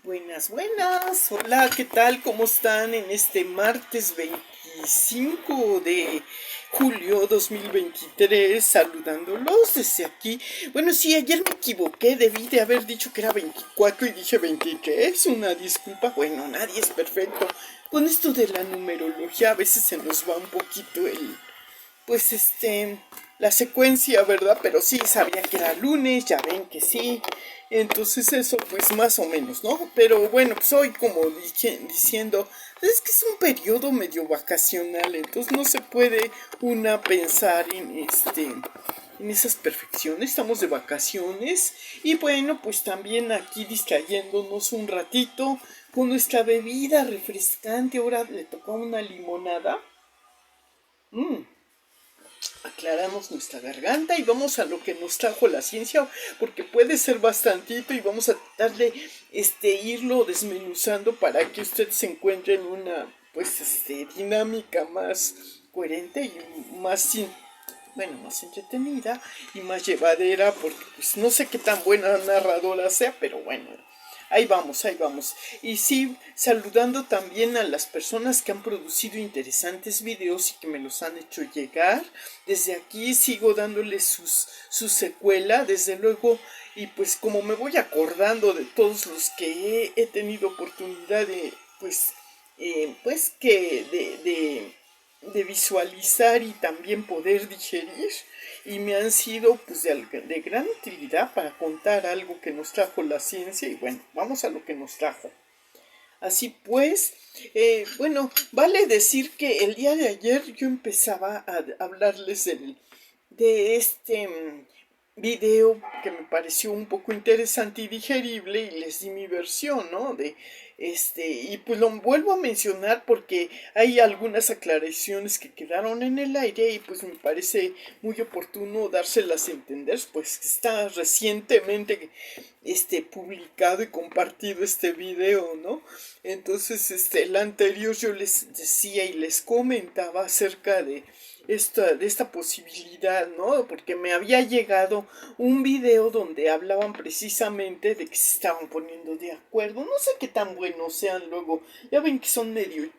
Buenas, buenas. Hola, ¿qué tal? ¿Cómo están en este martes 25 de julio 2023? Saludándolos desde aquí. Bueno, sí, ayer me equivoqué. Debí de haber dicho que era 24 y dije 23. Una disculpa. Bueno, nadie es perfecto. Con esto de la numerología a veces se nos va un poquito la secuencia, ¿verdad? Pero sí, sabía que era lunes, ya ven que sí. Entonces eso, pues más o menos, ¿no? Pero bueno, pues hoy como diciendo, es que es un periodo medio vacacional, entonces no se puede una pensar en esas perfecciones. Estamos de vacaciones y bueno, pues también aquí distrayéndonos un ratito con nuestra bebida refrescante. Ahora le tocó una limonada. Aclaramos nuestra garganta y vamos a lo que nos trajo la ciencia, porque puede ser bastantito y vamos a tratar de irlo desmenuzando para que usted se encuentre en una dinámica más coherente y más entretenida y más llevadera, porque pues no sé qué tan buena narradora sea, pero bueno, ahí vamos, ahí vamos. Y sí, saludando también a las personas que han producido interesantes videos y que me los han hecho llegar. Desde aquí sigo dándoles su secuela, desde luego. Y pues como me voy acordando de todos los que he tenido oportunidad de, de visualizar y también poder digerir, y me han sido pues de gran utilidad para contar algo que nos trajo la ciencia. Y bueno, vamos a lo que nos trajo. Así pues, bueno, vale decir que el día de ayer yo empezaba a hablarles de video que me pareció un poco interesante y digerible, y les di mi versión, ¿no? Y pues lo vuelvo a mencionar porque hay algunas aclaraciones que quedaron en el aire y pues me parece muy oportuno dárselas a entender, pues que está recientemente publicado y compartido este video, ¿no? Entonces, el anterior yo les decía y les comentaba acerca de esta posibilidad, ¿no? Porque me había llegado un video donde hablaban precisamente de que se estaban poniendo de acuerdo. No sé qué tan buenos sean luego. Ya ven que son medio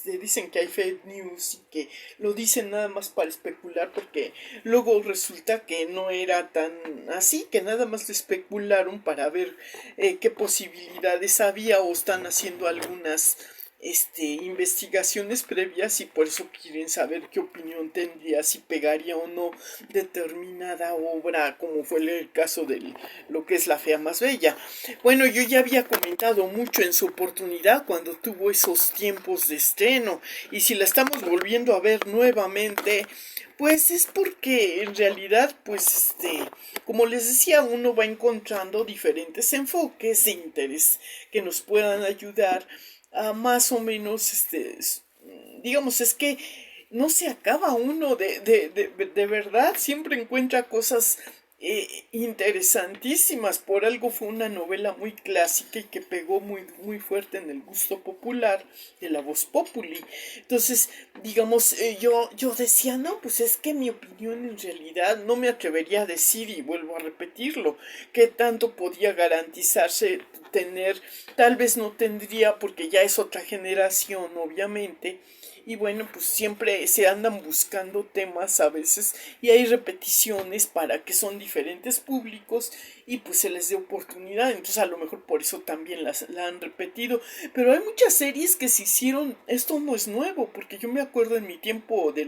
dicen que hay fake news y que lo dicen nada más para especular, porque luego resulta que no era tan así, que nada más lo especularon para ver qué posibilidades había, o están haciendo algunas investigaciones previas y por eso quieren saber qué opinión tendría, si pegaría o no determinada obra, como fue el caso de lo que es La Fea Más Bella. Bueno, yo ya había comentado mucho en su oportunidad cuando tuvo esos tiempos de estreno, y si la estamos volviendo a ver nuevamente, pues es porque en realidad, pues como les decía, uno va encontrando diferentes enfoques de interés que nos puedan ayudar a más o menos, digamos, es que no se acaba uno de verdad, siempre encuentra cosas interesantísimas. Por algo fue una novela muy clásica y que pegó muy fuerte en el gusto popular de la voz populi. Entonces, digamos, yo decía, no, pues es que mi opinión en realidad no me atrevería a decir, y vuelvo a repetirlo, qué tanto podía garantizarse tener. Tal vez no tendría, porque ya es otra generación, obviamente. Y bueno, pues siempre se andan buscando temas a veces y hay repeticiones para que son diferentes públicos y pues se les dé oportunidad. Entonces a lo mejor por eso también la han repetido. Pero hay muchas series que se hicieron, esto no es nuevo, porque yo me acuerdo en mi tiempo de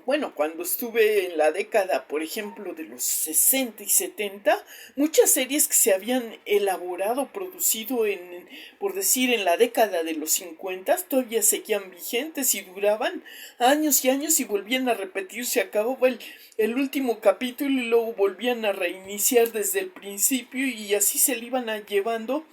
bueno, cuando estuve en la década, por ejemplo, de los 60 y 70, muchas series que se habían elaborado, producido por decir, en la década de los 50, todavía seguían vigentes y duraban años y años y volvían a repetir. Se acababa el último capítulo y luego volvían a reiniciar desde el principio, y así se le iban llevando.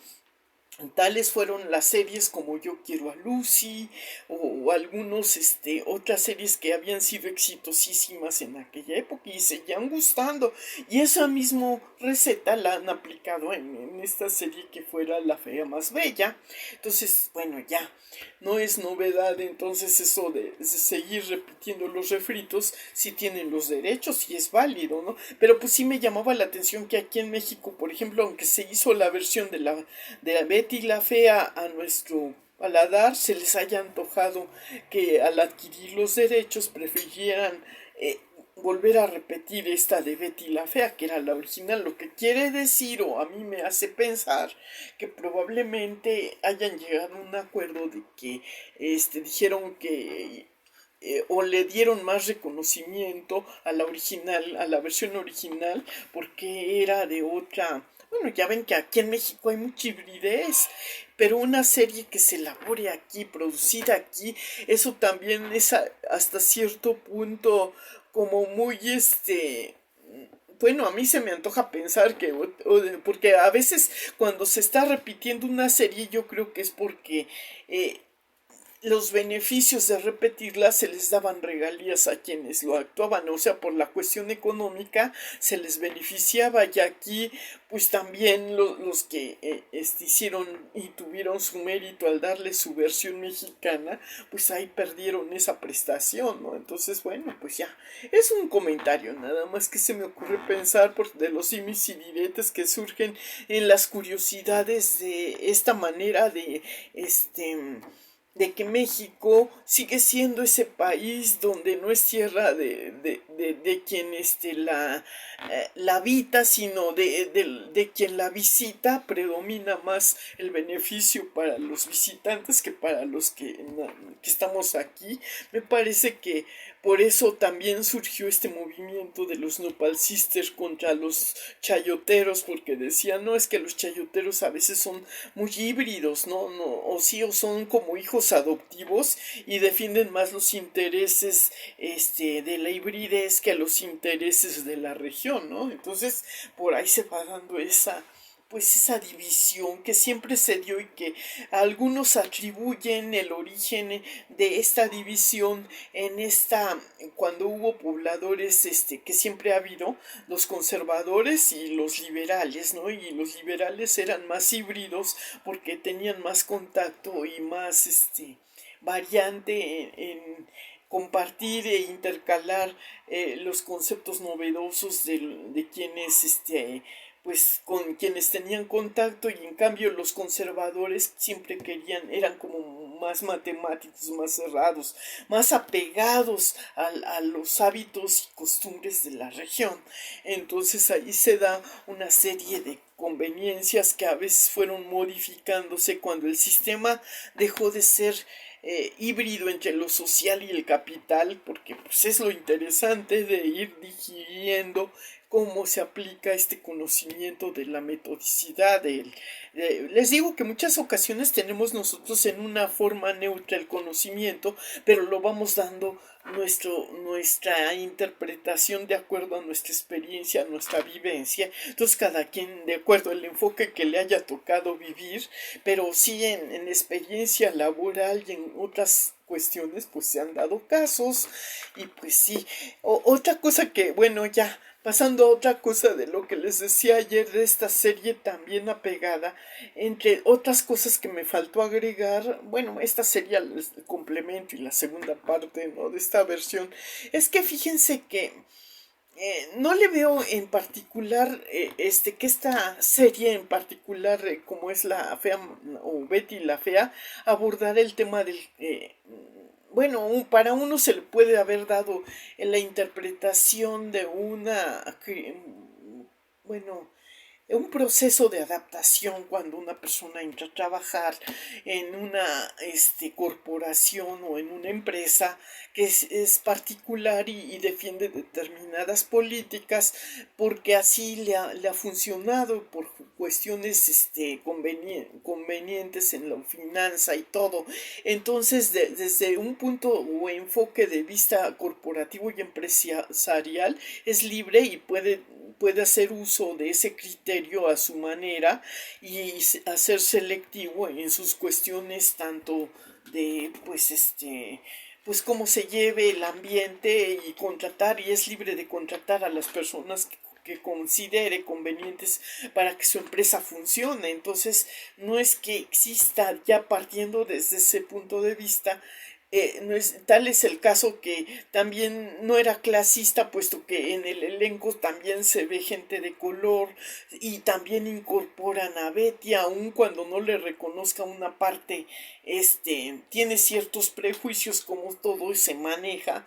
Tales fueron las series como Yo Quiero a Lucy, o algunos otras series que habían sido exitosísimas en aquella época y seguían gustando, y esa misma receta la han aplicado en esta serie que fuera La Fea Más Bella. Entonces, bueno, ya no es novedad entonces eso de seguir repitiendo los refritos si tienen los derechos y es válido, ¿no? Pero pues sí me llamaba la atención que aquí en México, por ejemplo, aunque se hizo la versión de Betty Betty la Fea a nuestro paladar se les haya antojado que al adquirir los derechos prefirieran volver a repetir esta de Betty la Fea, que era la original, lo que quiere decir o a mí me hace pensar que probablemente hayan llegado a un acuerdo de que dijeron que o le dieron más reconocimiento a la original, a la versión original, porque era de otra. Bueno, ya ven que aquí en México hay mucha hibridez, pero una serie que se elabore aquí, producida aquí, eso también es hasta cierto punto como muy bueno, a mí se me antoja pensar que, porque a veces cuando se está repitiendo una serie yo creo que es porque los beneficios de repetirla se les daban regalías a quienes lo actuaban, o sea, por la cuestión económica se les beneficiaba y aquí pues también los que hicieron y tuvieron su mérito al darle su versión mexicana, pues ahí perdieron esa prestación, ¿no? Entonces, bueno, pues ya, es un comentario, nada más que se me ocurre pensar de los simis y diretes que surgen en las curiosidades de esta manera de que México sigue siendo ese país donde no es tierra de quien la habita, sino de quien la visita. Predomina más el beneficio para los visitantes que para los que estamos aquí. Me parece que por eso también surgió este movimiento de los Nopal Sisters contra los chayoteros, porque decían, no, es que los chayoteros a veces son muy híbridos, ¿no? O sí, o son como hijos adoptivos y defienden más los intereses de la hibridez que los intereses de la región, ¿no? Entonces, por ahí se va dando esa división que siempre se dio y que algunos atribuyen el origen de esta división cuando hubo pobladores que siempre ha habido, los conservadores y los liberales, ¿no? Y los liberales eran más híbridos porque tenían más contacto y más variante en compartir e intercalar los conceptos novedosos de quienes pues con quienes tenían contacto, y en cambio los conservadores siempre eran como más matemáticos, más cerrados, más apegados a los hábitos y costumbres de la región. Entonces ahí se da una serie de conveniencias que a veces fueron modificándose cuando el sistema dejó de ser híbrido entre lo social y el capital, porque pues es lo interesante de ir digiriendo cómo se aplica este conocimiento de la metodicidad. Les digo que muchas ocasiones tenemos nosotros en una forma neutra el conocimiento, pero lo vamos dando nuestra interpretación de acuerdo a nuestra experiencia, a nuestra vivencia. Entonces cada quien de acuerdo al enfoque que le haya tocado vivir, pero sí en experiencia laboral y en otras cuestiones pues se han dado casos. Y pues sí, otra cosa que, bueno, ya pasando a otra cosa de lo que les decía ayer de esta serie también apegada, entre otras cosas que me faltó agregar, bueno, esta sería el complemento y la segunda parte, ¿no?, de esta versión, es que fíjense que no le veo en particular, que esta serie en particular, como es La Fea o Betty la Fea, abordar el tema del bueno, para uno se le puede haber dado en la interpretación de bueno, un proceso de adaptación cuando una persona entra a trabajar en una corporación o en una empresa que es particular y defiende determinadas políticas porque así le ha funcionado por cuestiones convenientes en la finanza y todo. Entonces desde un punto o enfoque de vista corporativo y empresarial es libre y puede hacer uso de ese criterio a su manera y hacer selectivo en sus cuestiones tanto de pues cómo se lleve el ambiente y contratar, y es libre de contratar a las personas que considere convenientes para que su empresa funcione. Entonces no es que exista, ya partiendo desde ese punto de vista, tal es el caso que también no era clasista, puesto que en el elenco también se ve gente de color y también incorporan a Betty, aun cuando no le reconozca una parte, tiene ciertos prejuicios como todo se maneja,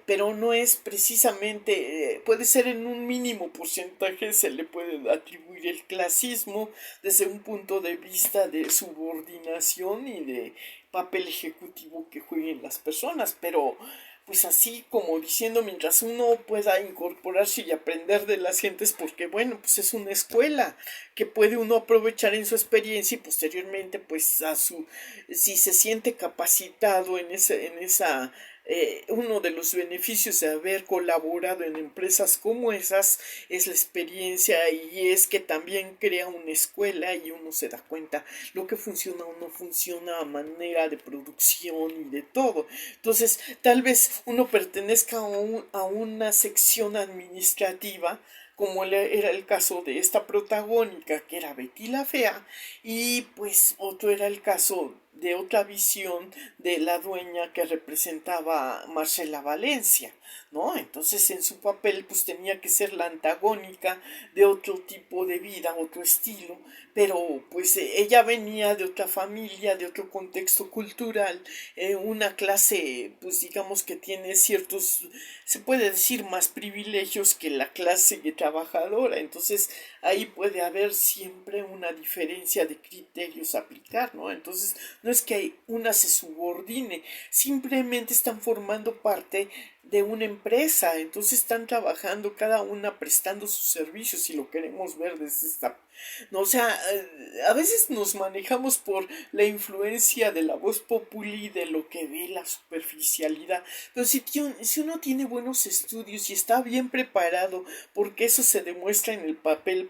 pero no es precisamente, puede ser en un mínimo porcentaje, se le puede atribuir el clasismo desde un punto de vista de subordinación y de papel ejecutivo que jueguen las personas, pero pues así como diciendo, mientras uno pueda incorporarse y aprender de las gentes, porque bueno, pues es una escuela que puede uno aprovechar en su experiencia y posteriormente pues si se siente capacitado en esa uno de los beneficios de haber colaborado en empresas como esas es la experiencia, y es que también crea una escuela y uno se da cuenta lo que funciona o no funciona a manera de producción y de todo. Entonces, tal vez uno pertenezca a una sección administrativa, como era el caso de esta protagónica, que era Betty la Fea, y pues otro era el caso de otra visión de la dueña que representaba Marcela Valencia, ¿no? Entonces en su papel pues tenía que ser la antagónica de otro tipo de vida, otro estilo, pero pues ella venía de otra familia, de otro contexto cultural, una clase pues digamos que tiene ciertos, se puede decir, más privilegios que la clase trabajadora. Entonces ahí puede haber siempre una diferencia de criterios a aplicar, ¿no? Entonces no es que una se subordine, simplemente están formando parte de una empresa, entonces están trabajando cada una prestando sus servicios, si lo queremos ver desde esta, no, o sea, a veces nos manejamos por la influencia de la voz populi, de lo que ve la superficialidad, pero si uno tiene buenos estudios y está bien preparado, porque eso se demuestra en el papel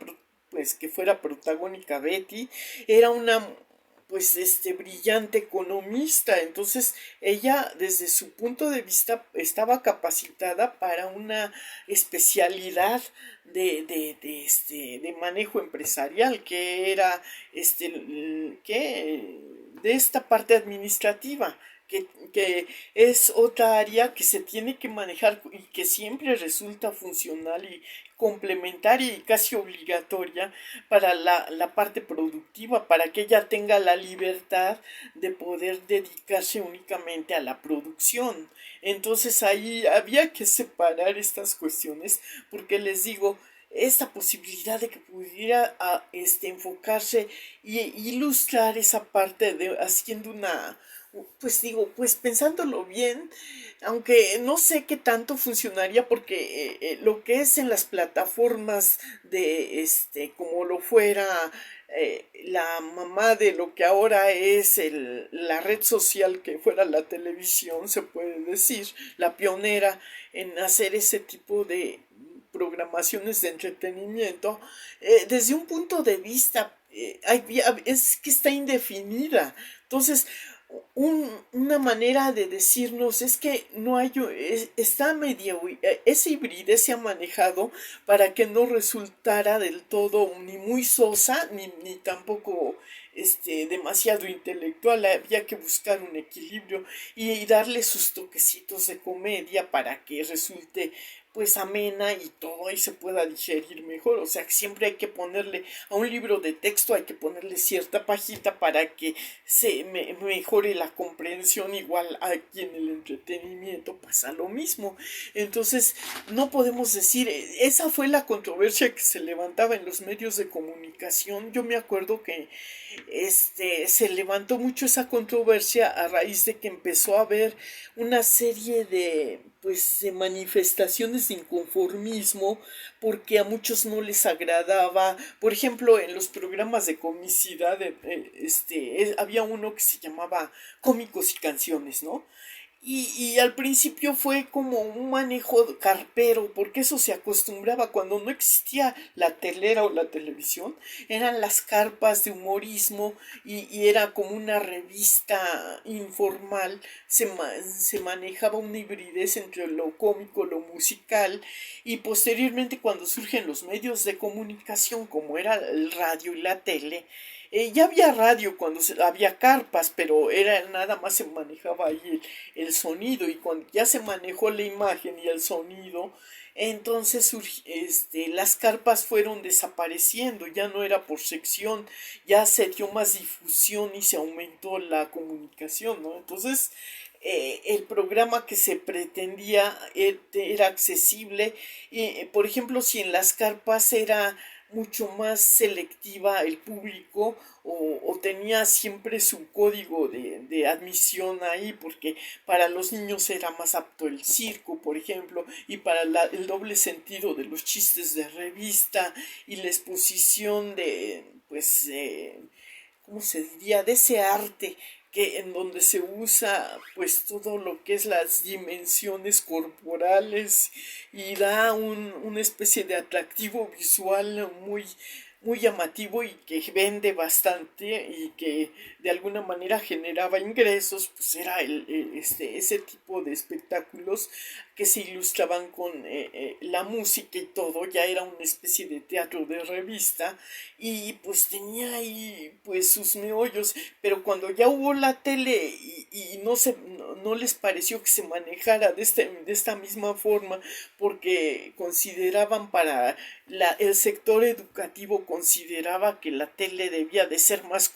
pues que fuera protagónica Betty, era una pues brillante economista. Entonces ella desde su punto de vista estaba capacitada para una especialidad de manejo empresarial, que era que de esta parte administrativa, que es otra área que se tiene que manejar y que siempre resulta funcional y complementaria y casi obligatoria para la parte productiva, para que ella tenga la libertad de poder dedicarse únicamente a la producción. Entonces ahí había que separar estas cuestiones, porque les digo, esta posibilidad de que pudiera enfocarse y ilustrar esa parte de haciendo una, pues digo, pues pensándolo bien, aunque no sé qué tanto funcionaría, porque lo que es en las plataformas de como lo fuera la mamá de lo que ahora es la red social que fuera la televisión, se puede decir, la pionera en hacer ese tipo de programaciones de entretenimiento, desde un punto de vista es que está indefinida. Entonces, una manera de decirnos es que no hay, está medio, esa hibridez se ha manejado para que no resultara del todo ni muy sosa ni tampoco demasiado intelectual. Había que buscar un equilibrio y darle sus toquecitos de comedia para que resulte pues amena y todo y se pueda digerir mejor. O sea, que siempre hay que ponerle a un libro de texto, hay que ponerle cierta pajita para que se mejore la comprensión. Igual aquí en el entretenimiento pasa lo mismo. Entonces no podemos decir, esa fue la controversia que se levantaba en los medios de comunicación. Yo me acuerdo que se levantó mucho esa controversia a raíz de que empezó a haber una serie de pues de manifestaciones de inconformismo, porque a muchos no les agradaba. Por ejemplo, en los programas de comicidad había uno que se llamaba Cómicos y Canciones, ¿no? Y al principio fue como un manejo carpero, porque eso se acostumbraba cuando no existía la telera o la televisión, eran las carpas de humorismo y era como una revista informal, se manejaba una hibridez entre lo cómico, lo musical, y posteriormente cuando surgen los medios de comunicación como era el radio y la tele, Ya había radio cuando había carpas, pero era nada más se manejaba ahí el sonido, y cuando ya se manejó la imagen y el sonido, entonces las carpas fueron desapareciendo, ya no era por sección, ya se dio más difusión y se aumentó la comunicación, ¿no? Entonces el programa que se pretendía era accesible, y por ejemplo, si en las carpas era mucho más selectiva el público, o tenía siempre su código de admisión ahí, porque para los niños era más apto el circo, por ejemplo, y para el doble sentido de los chistes de revista y la exposición de, pues, ¿cómo se diría?, de ese arte que en donde se usa pues todo lo que es las dimensiones corporales, y da una especie de atractivo visual muy llamativo, y que vende bastante y que de alguna manera generaba ingresos. Pues era ese tipo de espectáculos que se ilustraban con la música y todo, ya era una especie de teatro de revista, y pues tenía ahí pues sus meollos. Pero cuando ya hubo la tele y no les pareció que se manejara de esta misma forma, porque consideraban para el sector educativo consideraba que la tele debía de ser más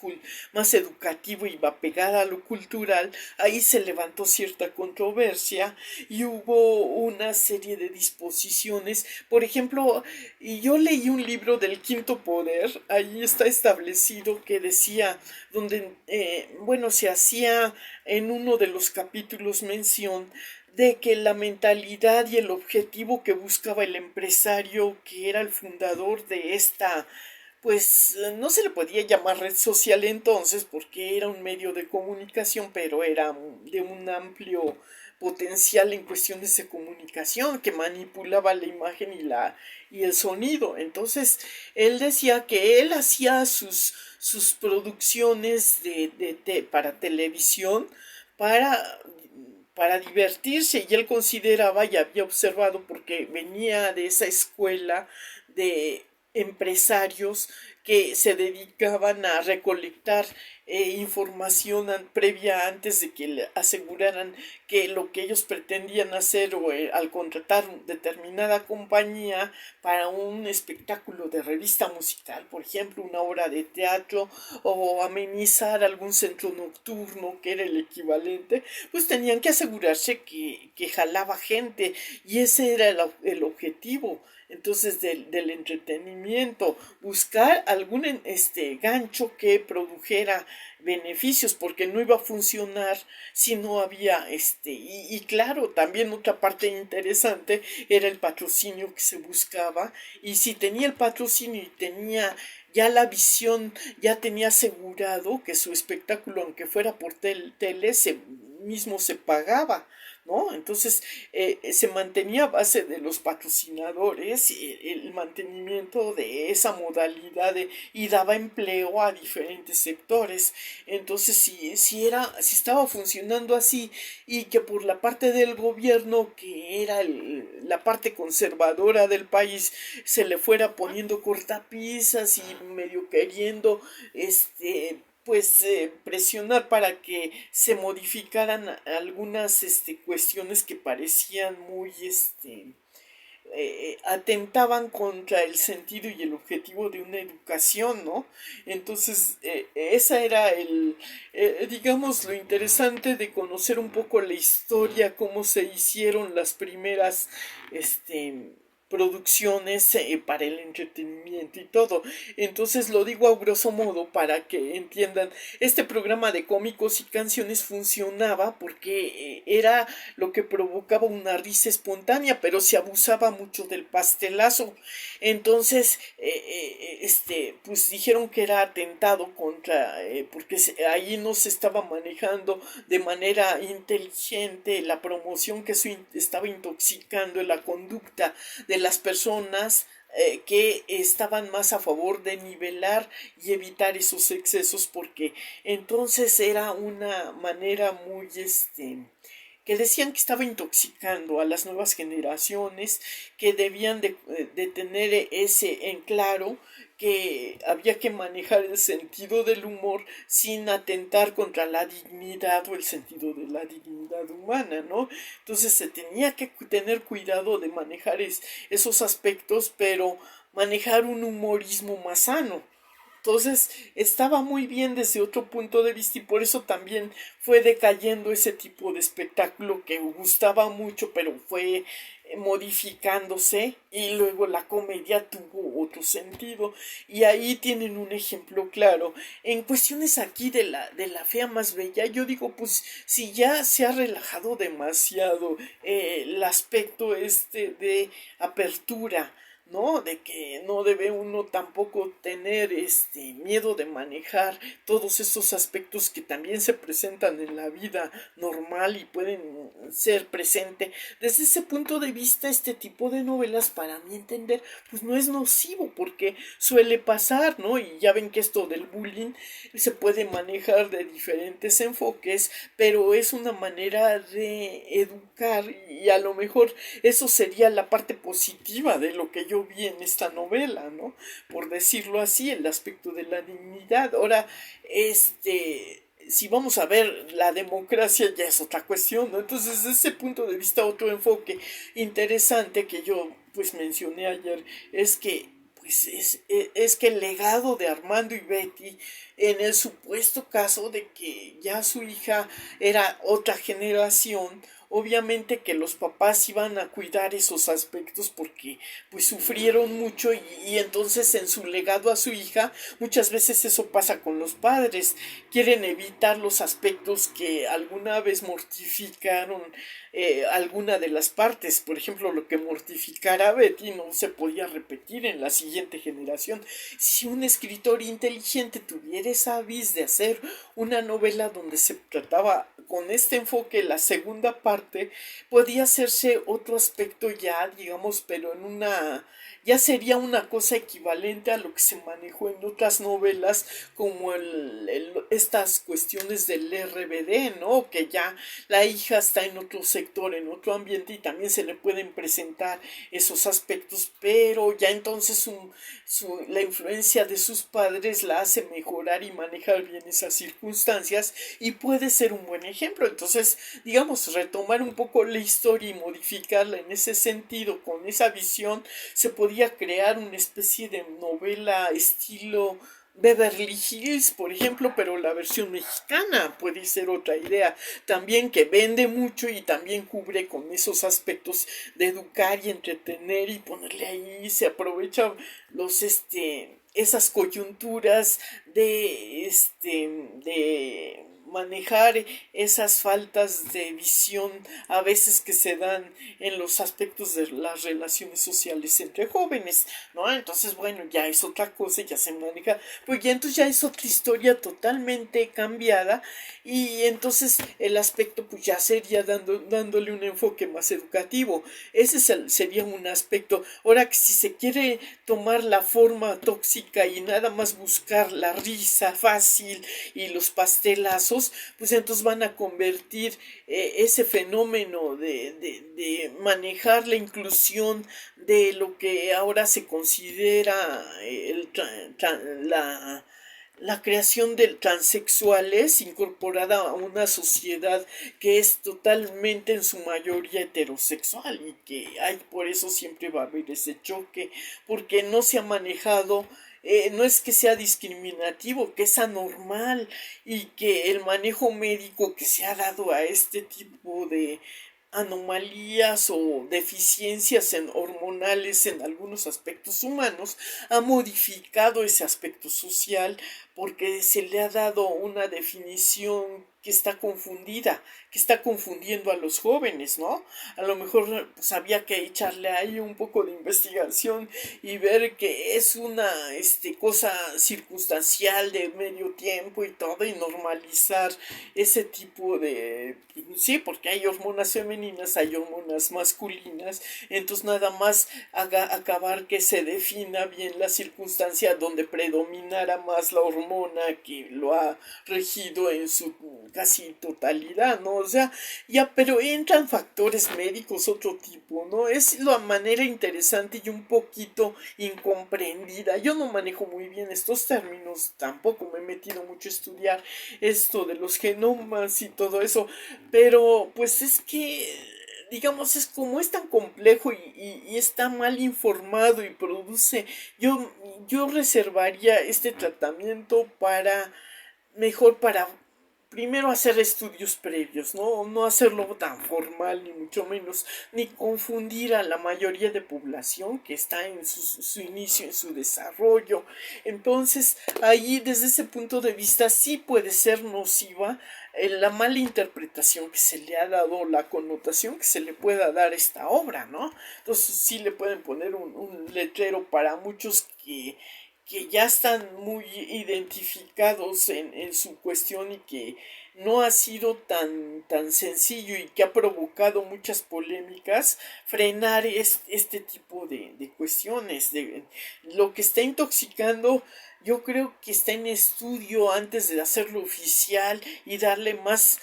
educativo y va pegada a lo cultural, ahí se levantó cierta controversia y hubo una serie de disposiciones. Por ejemplo, y yo leí un libro del Quinto Poder, ahí está establecido que decía, donde, bueno, se hacía en uno de los capítulos mención de que la mentalidad y el objetivo que buscaba el empresario, que era el fundador de esta, pues no se le podía llamar red social entonces porque era un medio de comunicación, pero era de un amplio potencial en cuestiones de comunicación, que manipulaba la imagen y el sonido. Entonces él decía que él hacía sus producciones para televisión, para divertirse, y él consideraba y había observado, porque venía de esa escuela de empresarios que se dedicaban a recolectar información previa antes de que le aseguraran que lo que ellos pretendían hacer, o al contratar determinada compañía para un espectáculo de revista musical, por ejemplo, una obra de teatro, o amenizar algún centro nocturno que era el equivalente, pues tenían que asegurarse que jalaba gente, y ese era el objetivo entonces del entretenimiento, buscar algún gancho que produjera beneficios, porque no iba a funcionar si no había y claro, también otra parte interesante era el patrocinio que se buscaba, y si tenía el patrocinio y tenía ya la visión, ya tenía asegurado que su espectáculo, aunque fuera por tele, mismo se pagaba, ¿no? Entonces se mantenía a base de los patrocinadores el mantenimiento de esa modalidad, y daba empleo a diferentes sectores. Entonces si estaba funcionando así, y que por la parte del gobierno, que era la parte conservadora del país, se le fuera poniendo cortapisas y medio queriendo pues presionar para que se modificaran algunas cuestiones que parecían muy atentaban contra el sentido y el objetivo de una educación, ¿no? Entonces esa era digamos, lo interesante de conocer un poco la historia, cómo se hicieron las primeras producciones para el entretenimiento y todo. Entonces lo digo a grosso modo para que entiendan, este programa de cómicos y canciones funcionaba porque era lo que provocaba una risa espontánea, pero se abusaba mucho del pastelazo. Entonces pues dijeron que era atentado contra, porque ahí no se estaba manejando de manera inteligente la promoción, que eso estaba intoxicando la conducta de las personas que estaban más a favor de nivelar y evitar esos excesos, porque entonces era una manera muy que decían que estaba intoxicando a las nuevas generaciones, que debían de tener ese en claro, que había que manejar el sentido del humor sin atentar contra la dignidad o el sentido de la dignidad humana, ¿no? Entonces se tenía que tener cuidado de manejar esos aspectos, pero manejar un humorismo más sano. Entonces estaba muy bien desde otro punto de vista y por eso también fue decayendo ese tipo de espectáculo que gustaba mucho, pero fue modificándose y luego la comedia tuvo otro sentido y ahí tienen un ejemplo claro en cuestiones aquí de la fea más bella. Yo digo, pues si ya se ha relajado demasiado el aspecto de apertura, ¿no? De que no debe uno tampoco tener miedo de manejar todos esos aspectos que también se presentan en la vida normal y pueden ser presente. Desde ese punto de vista, este tipo de novelas, para mi entender, pues no es nocivo, porque suele pasar, ¿no? Y ya ven que esto del bullying se puede manejar de diferentes enfoques, pero es una manera de educar y a lo mejor eso sería la parte positiva de lo que yo vi en esta novela, ¿no? Por decirlo así, el aspecto de la dignidad. Ahora, si vamos a ver la democracia ya es otra cuestión, ¿no? Entonces, desde ese punto de vista, otro enfoque interesante que yo pues mencioné ayer es que pues es que el legado de Armando y Betty, en el supuesto caso de que ya su hija era otra generación, obviamente que los papás iban a cuidar esos aspectos porque pues sufrieron mucho y entonces en su legado a su hija muchas veces eso pasa con los padres, quieren evitar los aspectos que alguna vez mortificaron alguna de las partes. Por ejemplo, lo que mortificara a Betty no se podía repetir en la siguiente generación. Si un escritor inteligente tuviera esa vis de hacer una novela donde se trataba con este enfoque la segunda parte, podía hacerse otro aspecto ya, digamos, pero en una ya sería una cosa equivalente a lo que se manejó en otras novelas como estas cuestiones del RBD, ¿no? Que ya la hija está en otro sector, en otro ambiente y también se le pueden presentar esos aspectos, pero ya entonces la influencia de sus padres la hace mejorar y manejar bien esas circunstancias y puede ser un buen ejemplo. Entonces, digamos, retomar un poco la historia y modificarla en ese sentido, con esa visión, se podía crear una especie de novela estilo Beverly Hills, por ejemplo, pero la versión mexicana puede ser otra idea también que vende mucho y también cubre con esos aspectos de educar y entretener y ponerle ahí, se aprovecha esas coyunturas de manejar esas faltas de visión a veces que se dan en los aspectos de las relaciones sociales entre jóvenes, ¿no? Entonces, bueno, ya es otra cosa, ya se maneja, pues ya entonces ya es otra historia totalmente cambiada y entonces el aspecto pues ya sería dándole un enfoque más educativo. Ese sería un aspecto. Ahora que si se quiere tomar la forma tóxica y nada más buscar la risa fácil y los pastelazos, pues entonces van a convertir ese fenómeno de manejar la inclusión de lo que ahora se considera la creación de transexuales incorporada a una sociedad que es totalmente en su mayoría heterosexual y que hay por eso siempre va a haber ese choque porque no se ha manejado no es que sea discriminativo, que es anormal y que el manejo médico que se ha dado a este tipo de anomalías o deficiencias hormonales en algunos aspectos humanos ha modificado ese aspecto social porque se le ha dado una definición que está confundida, que está confundiendo a los jóvenes, ¿no? A lo mejor pues había que echarle ahí un poco de investigación y ver que es una cosa circunstancial de medio tiempo y todo y normalizar ese tipo de sí, porque hay hormonas femeninas, hay hormonas masculinas, entonces nada más acabar que se defina bien la circunstancia donde predominara más la hormona que lo ha regido en su casi totalidad, ¿no? O sea, ya, pero entran factores médicos otro tipo, ¿no? Es la manera interesante y un poquito incomprendida. Yo no manejo muy bien estos términos, tampoco me he metido mucho a estudiar esto de los genomas y todo eso, pero pues es que digamos, es como es tan complejo y está mal informado y produce, yo reservaría este tratamiento para, mejor para primero hacer estudios previos, ¿no? No hacerlo tan formal, ni mucho menos, ni confundir a la mayoría de población que está en su inicio, en su desarrollo. Entonces, ahí desde ese punto de vista sí puede ser nociva la mala interpretación que se le ha dado, la connotación que se le pueda dar a esta obra, ¿no? Entonces sí le pueden poner un letrero para muchos que ya están muy identificados en su cuestión y que no ha sido tan sencillo y que ha provocado muchas polémicas frenar este tipo de cuestiones. Lo que está intoxicando yo creo que está en estudio antes de hacerlo oficial y darle más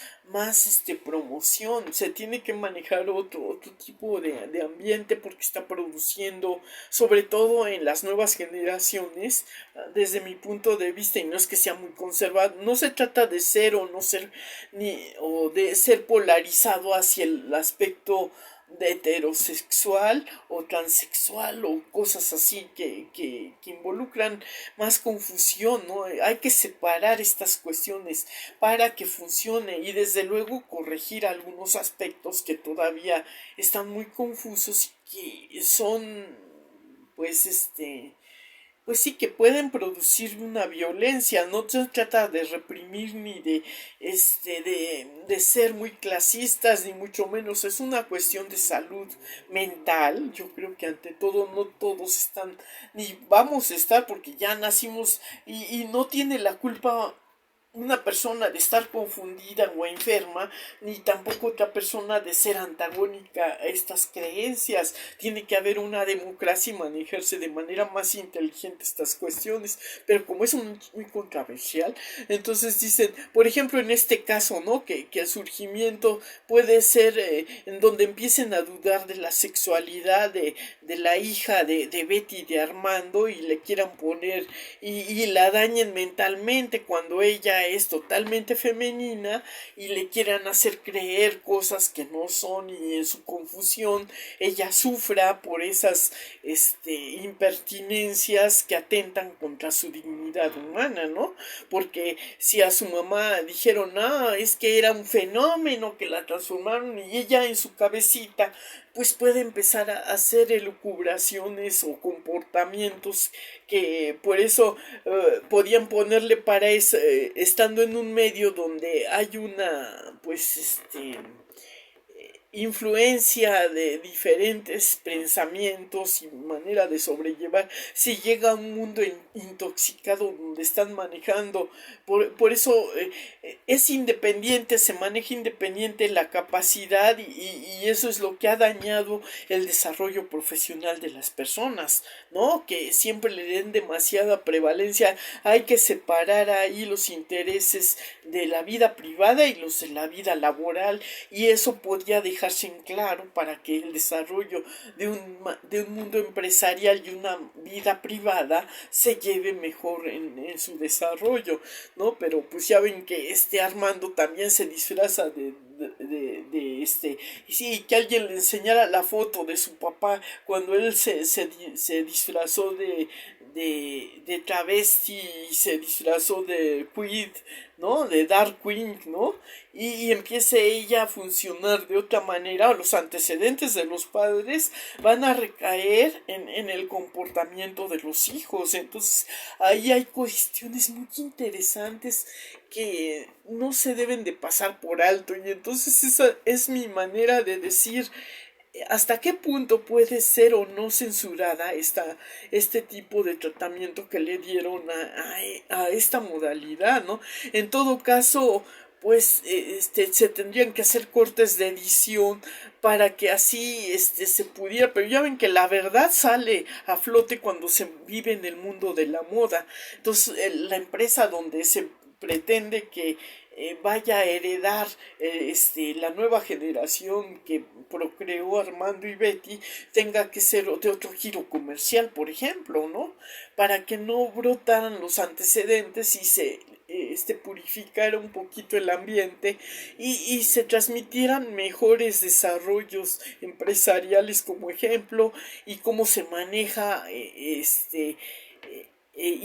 promoción. Se tiene que manejar otro tipo de ambiente porque está produciendo, sobre todo en las nuevas generaciones, desde mi punto de vista, y no es que sea muy conservador, no se trata de ser o no ser, ni o de ser polarizado hacia el aspecto de heterosexual o transexual o cosas así que involucran más confusión, ¿no? Hay que separar estas cuestiones para que funcione y desde luego corregir algunos aspectos que todavía están muy confusos y que son pues pues sí que pueden producir una violencia, no se trata de reprimir ni de ser muy clasistas ni mucho menos, es una cuestión de salud mental. Yo creo que ante todo no todos están ni vamos a estar porque ya nacimos y no tiene la culpa una persona de estar confundida o enferma, ni tampoco otra persona de ser antagónica a estas creencias. Tiene que haber una democracia y manejarse de manera más inteligente estas cuestiones, pero como es muy controversial, entonces dicen, por ejemplo, en este caso, ¿no? Que el surgimiento puede ser en donde empiecen a dudar de la sexualidad de la hija de Betty y de Armando y le quieran poner y la dañen mentalmente cuando ella es totalmente femenina y le quieran hacer creer cosas que no son y en su confusión ella sufra por esas impertinencias que atentan contra su dignidad humana, ¿no? Porque si a su mamá dijeron, ah, es que era un fenómeno que la transformaron y ella en su cabecita pues puede empezar a hacer elucubraciones o comportamientos que por eso podían ponerle para eso, estando en un medio donde hay una pues influencia de diferentes pensamientos y manera de sobrellevar si llega a un mundo intoxicado donde están manejando por eso es independiente, se maneja independiente la capacidad y eso es lo que ha dañado el desarrollo profesional de las personas, ¿no? Que siempre le den demasiada prevalencia, hay que separar ahí los intereses de la vida privada y los de la vida laboral y eso podría dejarse en claro para que el desarrollo de un mundo empresarial y una vida privada se lleve mejor en su desarrollo, ¿no? Pero pues ya ven que Armando también se disfraza y sí, que alguien le enseñara la foto de su papá cuando él se disfrazó de travesti y se disfrazó de queer, ¿no? De Dark Queen, ¿no? Y empiece ella a funcionar de otra manera, los antecedentes de los padres van a recaer en el comportamiento de los hijos. Entonces, ahí hay cuestiones muy interesantes que no se deben de pasar por alto. Y entonces esa es mi manera de decir hasta qué punto puede ser o no censurada este tipo de tratamiento que le dieron a esta modalidad, ¿no? En todo caso, pues se tendrían que hacer cortes de edición para que así se pudiera, pero ya ven que la verdad sale a flote cuando se vive en el mundo de la moda. Entonces la empresa donde se pretende que vaya a heredar la nueva generación que procreó Armando y Betty tenga que ser de otro giro comercial, por ejemplo, ¿no? Para que no brotaran los antecedentes y se purificara un poquito el ambiente y se transmitieran mejores desarrollos empresariales como ejemplo y cómo se maneja y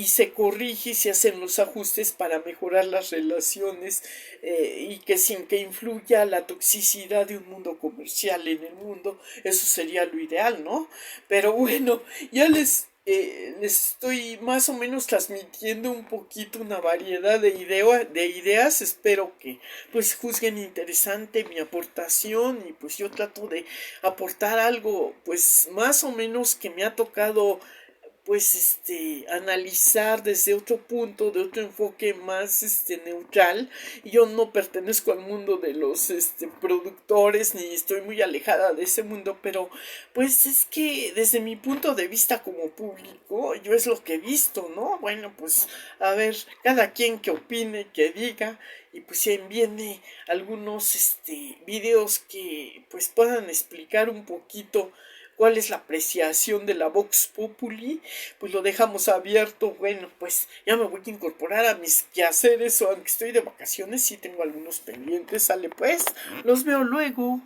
se corrige y se hacen los ajustes para mejorar las relaciones y que sin que influya la toxicidad de un mundo comercial en el mundo, eso sería lo ideal, ¿no? Pero bueno, ya les estoy más o menos transmitiendo un poquito una variedad de ideas. Espero que pues juzguen interesante mi aportación y pues yo trato de aportar algo pues más o menos que me ha tocado pues analizar desde otro punto, de otro enfoque más neutral. Yo no pertenezco al mundo de los productores ni estoy muy alejada de ese mundo, pero pues es que desde mi punto de vista como público, yo es lo que he visto, ¿no? Bueno, pues a ver, cada quien que opine, que diga y pues si envíenme algunos videos que pues puedan explicar un poquito cuál es la apreciación de la Vox Populi, pues lo dejamos abierto. Bueno, pues ya me voy a incorporar a mis quehaceres, o aunque estoy de vacaciones, sí tengo algunos pendientes. Sale pues, los veo luego.